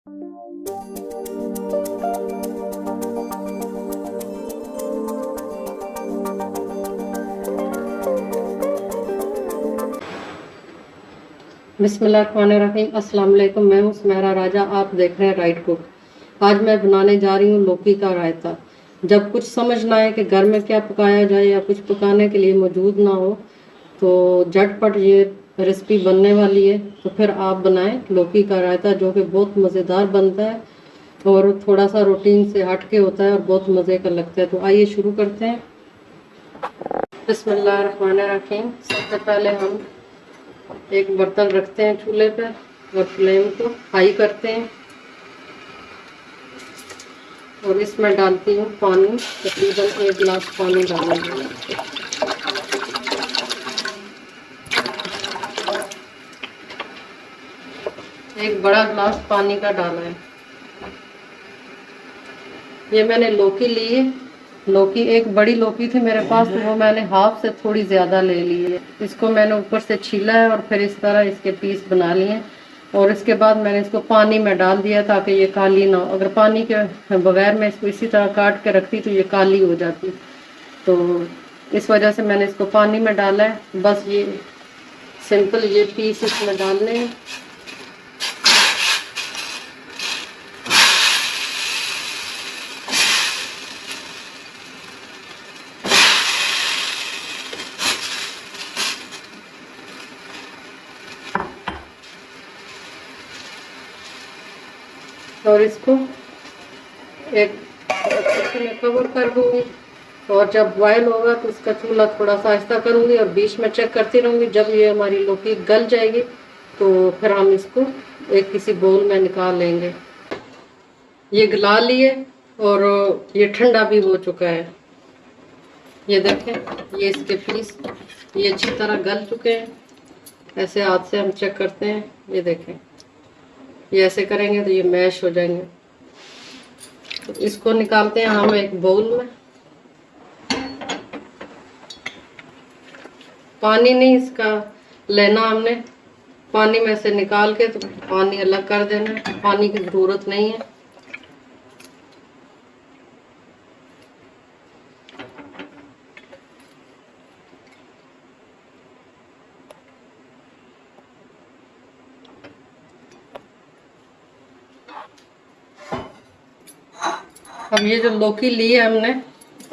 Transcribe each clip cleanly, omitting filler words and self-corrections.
बिस्मिल्लाहिर्रहमानिर्रहीम। अस्सलाम वालेकुम। मैं हूँ सुमेरा राजा, आप देख रहे हैं राइट कुक। आज मैं बनाने जा रही हूँ लौकी का रायता। जब कुछ समझ ना आए कि घर में क्या पकाया जाए या कुछ पकाने के लिए मौजूद ना हो तो झटपट ये रेसिपी बनने वाली है। तो फिर आप बनाएं लौकी का रायता, जो कि बहुत मज़ेदार बनता है और थोड़ा सा रूटीन से हट के होता है और बहुत मज़े का लगता है। तो आइए शुरू करते हैं। बिस्मिल्लाहिर्रहमानिर्रहीम। सबसे पहले हम एक बर्तन रखते हैं चूल्हे पर और फ्लेम को हाई करते हैं और इसमें डालती हूँ पानी। तकरीबन 1 गिलास पानी डालेंगे। एक बड़ा गिलास पानी का डाला है। ये मैंने लौकी ली है। लौकी एक बड़ी लौकी थी मेरे पास, तो वो मैंने हाफ से थोड़ी ज़्यादा ले ली है। इसको मैंने ऊपर से छीला है और फिर इस तरह इसके पीस बना लिए हैं। और इसके बाद मैंने इसको पानी में डाल दिया ताकि ये काली ना हो। अगर पानी के बगैर मैं इसको इसी तरह काट के रखती तो ये काली हो जाती। तो इस वजह से मैंने इसको पानी में डाला है। बस ये सिंपल ये पीस इसमें डालने हैं। और इसको एक मैं कवर कर दूंगी और जब बॉयल होगा तो इसका चूल्हा थोड़ा सा आहिस्ता करूंगी और बीच में चेक करती रहूंगी। जब ये हमारी लौकी गल जाएगी तो फिर हम इसको एक किसी बोल में निकाल लेंगे। ये गला लिए और ये ठंडा भी हो चुका है। ये देखें, ये इसके पीस ये अच्छी तरह गल चुके हैं। ऐसे हाथ से हम चेक करते हैं। ये देखें, ये ऐसे करेंगे तो ये मैश हो जाएंगे। तो इसको निकालते हैं हम एक बाउल में। पानी नहीं इसका लेना हमने, पानी में से निकाल के तो पानी अलग कर देना। पानी की ज़रूरत नहीं है। अब ये जो लौकी ली है हमने,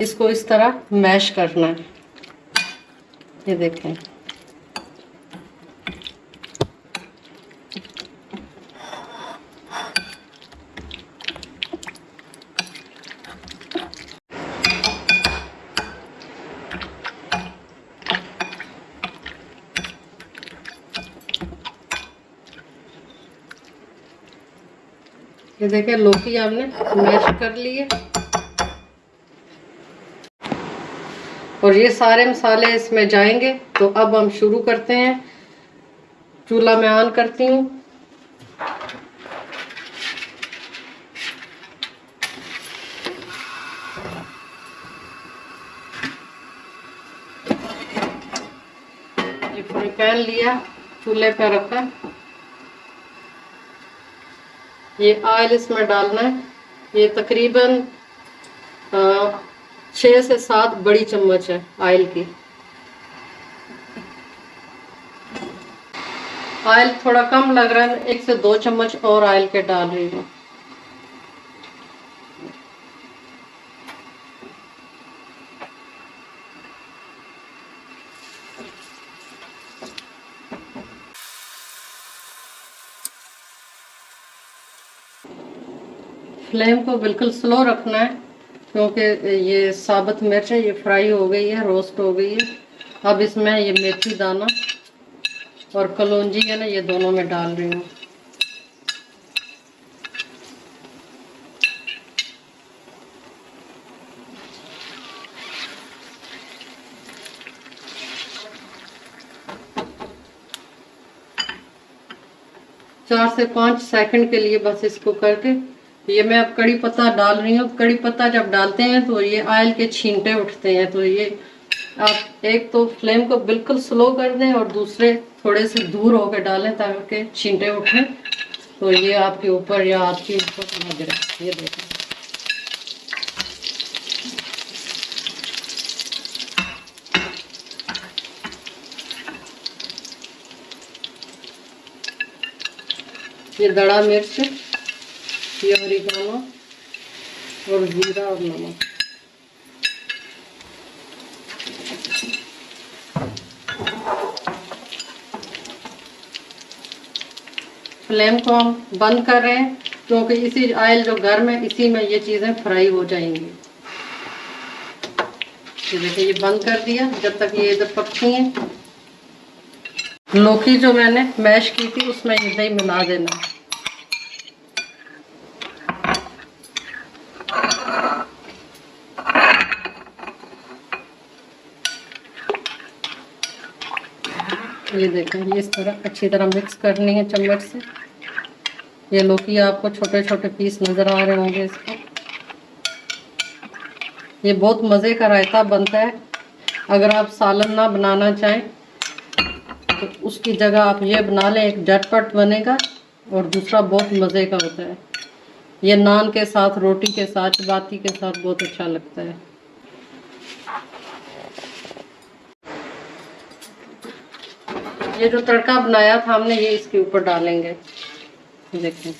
इसको इस तरह मैश करना है। ये देखें, ये देखें लौकी हमने मैश कर ली है। और ये सारे मसाले इसमें जाएंगे। तो अब हम शुरू करते हैं। चूल्हा मैं ऑन करती हूँ। ये फ्राई पैन लिया, चूल्हे पर रखा। ये ऑयल इसमें डालना है। ये तकरीबन 6 से 7 बड़ी चम्मच है ऑयल की। ऑयल थोड़ा कम लग रहा है, 1 से 2 चम्मच और ऑयल के डाल रही हूँ। फ्लेम को बिल्कुल स्लो रखना है क्योंकि ये साबुत मिर्च है, ये फ्राई हो गई है, रोस्ट हो गई है। अब इसमें ये मेथी दाना और कलौंजी है ना, ये दोनों में डाल रही हूँ। चार से 5 सेकंड के लिए बस इसको करके ये मैं अब कड़ी पत्ता डाल रही हूँ। कड़ी पत्ता जब डालते हैं तो ये ऑयल के छींटे उठते हैं। तो ये आप एक तो फ्लेम को बिल्कुल स्लो कर दें और दूसरे थोड़े से दूर होकर डालें ताकि छींटे उठें। तो ये आपके ऊपर या आपके ऊपर ना गिरे। ये देखें, ये दड़ा मिर्च, ये ऑरिगेनो और जीरा और नमक। फ्लेम को हम बंद कर रहे हैं क्योंकि इसी ऑयल जो गर्म है इसी में ये चीज़ें फ्राई हो जाएंगी। ये देखिए, ये बंद कर दिया। जब तक ये इधर पकती हैं, लौकी जो मैंने मैश की थी उसमें ये दही मिला देना। ये देखें, ये इस तरह अच्छी तरह मिक्स करनी है चम्मच से। ये लौकी आपको छोटे छोटे पीस नज़र आ रहे होंगे इसको। ये बहुत मज़े का रायता बनता है। अगर आप सालन ना बनाना चाहें तो उसकी जगह आप ये बना लें, एक झटपट बनेगा और दूसरा बहुत मज़े का होता है। ये नान के साथ, रोटी के साथ, चपाती के साथ बहुत अच्छा लगता है। ये जो तड़का बनाया था हमने, ये इसके ऊपर डालेंगे। देखें,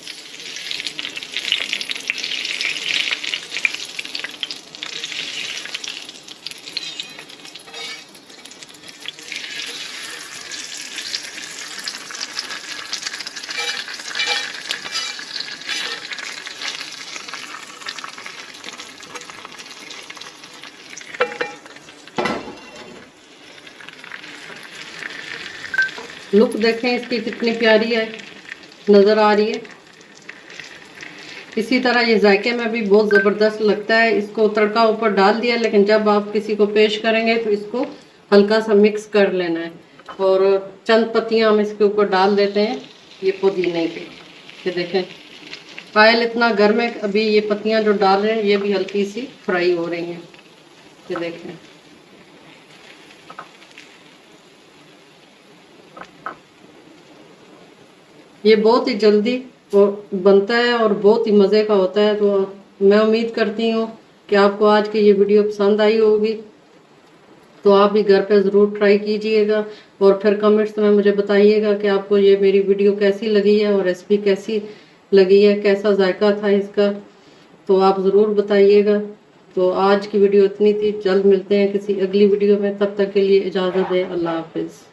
लुक देखें इसकी कितनी प्यारी है, नज़र आ रही है। इसी तरह ये जायके में भी बहुत ज़बरदस्त लगता है। इसको तड़का ऊपर डाल दिया, लेकिन जब आप किसी को पेश करेंगे तो इसको हल्का सा मिक्स कर लेना है। और चंद पत्तियां हम इसके ऊपर डाल देते हैं, ये पुदीने की। ये देखें, ऑयल इतना गर्म है, अभी ये पत्तियां जो डाल रहे हैं ये भी हल्की सी फ्राई हो रही हैं। ये देखें, ये बहुत ही जल्दी बनता है और बहुत ही मज़े का होता है। तो मैं उम्मीद करती हूँ कि आपको आज की ये वीडियो पसंद आई होगी। तो आप भी घर पे ज़रूर ट्राई कीजिएगा और फिर कमेंट्स में मुझे बताइएगा कि आपको ये मेरी वीडियो कैसी लगी है और रेसिपी कैसी लगी है, कैसा जायका था इसका। तो आप ज़रूर बताइएगा। तो आज की वीडियो इतनी थी। जल्द मिलते हैं किसी अगली वीडियो में, तब तक के लिए इजाज़त दें। अल्लाह हाफिज़।